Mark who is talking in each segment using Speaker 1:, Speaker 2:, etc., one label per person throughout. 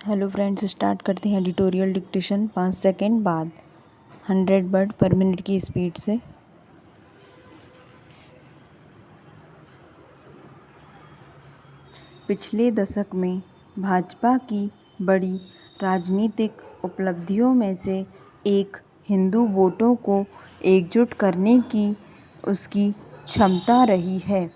Speaker 1: Hello friends, start करते हैं editorial dictation 5 second बाद 100 वर्ड पर मिनट की स्पीड से। पिछले दशक में भाजपा की बड़ी राजनीतिक उपलब्धियों में से एक हिंदू वोटों को एकजुट करने की उसकी क्षमता रही है।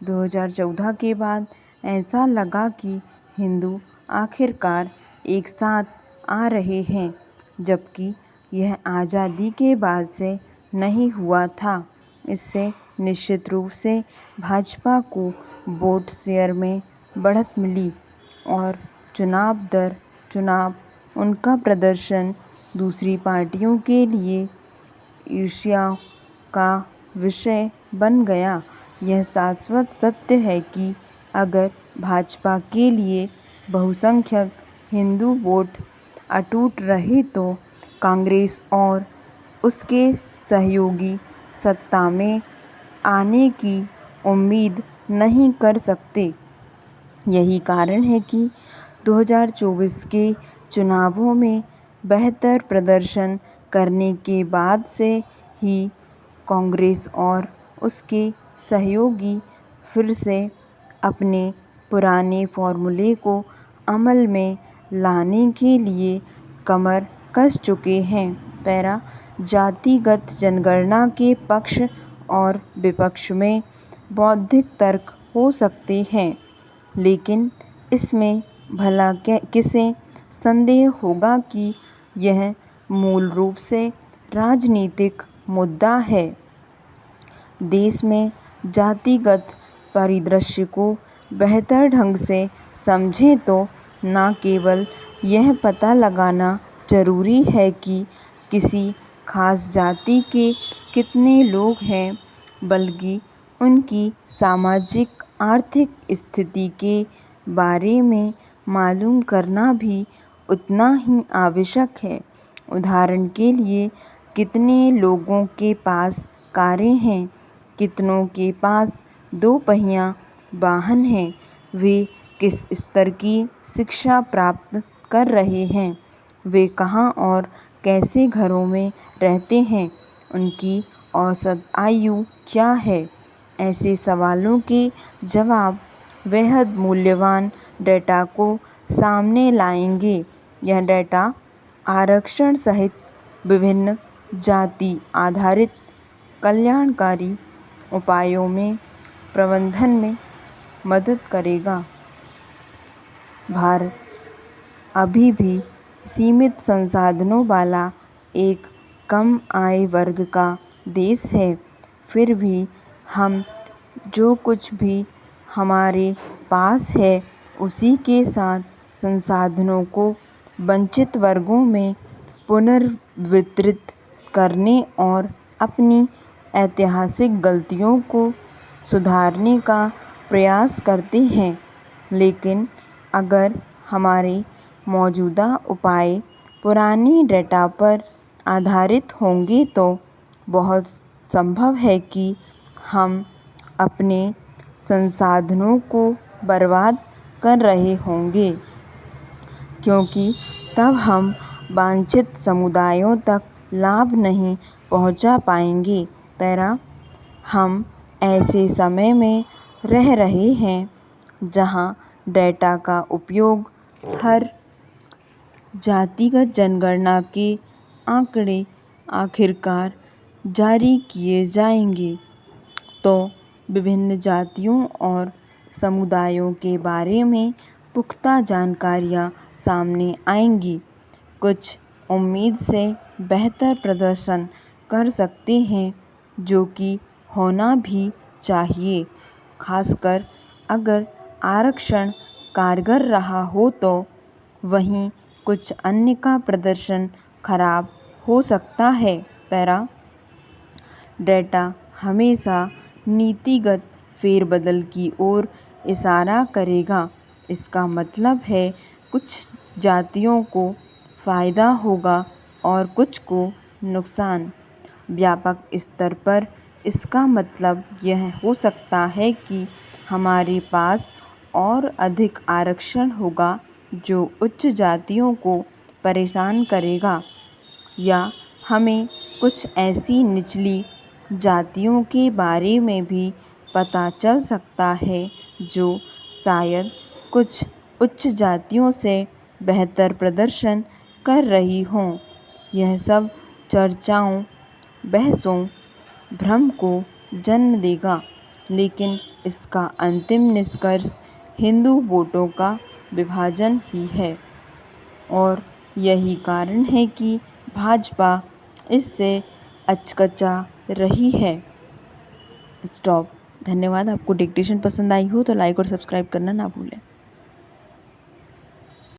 Speaker 1: 2014 के बाद ऐसा लगा कि हिंदू आखिरकार एक साथ आ रहे हैं, जबकि यह आज़ादी के बाद से नहीं हुआ था। इससे निश्चित रूप से भाजपा को वोट शेयर में बढ़त मिली और चुनाव दर चुनाव उनका प्रदर्शन दूसरी पार्टियों के लिए ईर्ष्या का विषय बन गया। यह शाश्वत सत्य है कि अगर भाजपा के लिए बहुसंख्यक हिंदू वोट अटूट रहे तो कांग्रेस और उसके सहयोगी सत्ता में आने की उम्मीद नहीं कर सकते। यही कारण है कि 2024 के चुनावों में बेहतर प्रदर्शन करने के बाद से ही कांग्रेस और उसके सहयोगी फिर से अपने पुराने फॉर्मूले को अमल में लाने के लिए कमर कस चुके हैं। पैरा जातिगत जनगणना के पक्ष और विपक्ष में बौद्धिक तर्क हो सकते हैं, लेकिन इसमें भला किसे संदेह होगा कि यह मूल रूप से राजनीतिक मुद्दा है। देश में जातिगत परिदृश्य को बेहतर ढंग से समझें तो न केवल यह पता लगाना जरूरी है कि किसी खास जाति के कितने लोग हैं, बल्कि उनकी सामाजिक आर्थिक स्थिति के बारे में मालूम करना भी उतना ही आवश्यक है। उदाहरण के लिए, कितने लोगों के पास कारें हैं, कितनों के पास दो पहिया वाहन हैं, वे किस स्तर की शिक्षा प्राप्त कर रहे हैं, वे कहाँ और कैसे घरों में रहते हैं, उनकी औसत आयु क्या है। ऐसे सवालों के जवाब बेहद मूल्यवान डेटा को सामने लाएंगे। यह डेटा आरक्षण सहित विभिन्न जाति आधारित कल्याणकारी उपायों में प्रबंधन में मदद करेगा। भारत अभी भी सीमित संसाधनों वाला एक कम आय वर्ग का देश है। फिर भी हम जो कुछ भी हमारे पास है उसी के साथ संसाधनों को वंचित वर्गों में पुनर्वितरित करने और अपनी ऐतिहासिक गलतियों को सुधारने का प्रयास करते हैं। लेकिन अगर हमारे मौजूदा उपाय पुराने डेटा पर आधारित होंगे तो बहुत संभव है कि हम अपने संसाधनों को बर्बाद कर रहे होंगे, क्योंकि तब हम वांछित समुदायों तक लाभ नहीं पहुंचा पाएंगे। पैरा हम ऐसे समय में रह रहे हैं जहां डेटा का उपयोग हर जातिगत जनगणना के आंकड़े आखिरकार जारी किए जाएंगे तो विभिन्न जातियों और समुदायों के बारे में पुख्ता जानकारियां सामने आएंगी। कुछ उम्मीद से बेहतर प्रदर्शन कर सकते हैं, जो कि होना भी चाहिए, खासकर अगर आरक्षण कारगर रहा हो तो। वहीं कुछ अन्य का प्रदर्शन खराब हो सकता है। पैरा डेटा हमेशा नीतिगत फेरबदल की ओर इशारा करेगा। इसका मतलब है कुछ जातियों को फ़ायदा होगा और कुछ को नुकसान। व्यापक स्तर पर इसका मतलब यह हो सकता है कि हमारे पास और अधिक आरक्षण होगा, जो उच्च जातियों को परेशान करेगा, या हमें कुछ ऐसी निचली जातियों के बारे में भी पता चल सकता है जो शायद कुछ उच्च जातियों से बेहतर प्रदर्शन कर रही हों। यह सब चर्चाओं, बहसों, भ्रम को जन्म देगा, लेकिन इसका अंतिम निष्कर्ष हिंदू वोटों का विभाजन ही है। और यही कारण है कि भाजपा इससे अचकचा रही है। स्टॉप। धन्यवाद। आपको डिक्टेशन पसंद आई हो तो लाइक और सब्सक्राइब करना ना भूलें।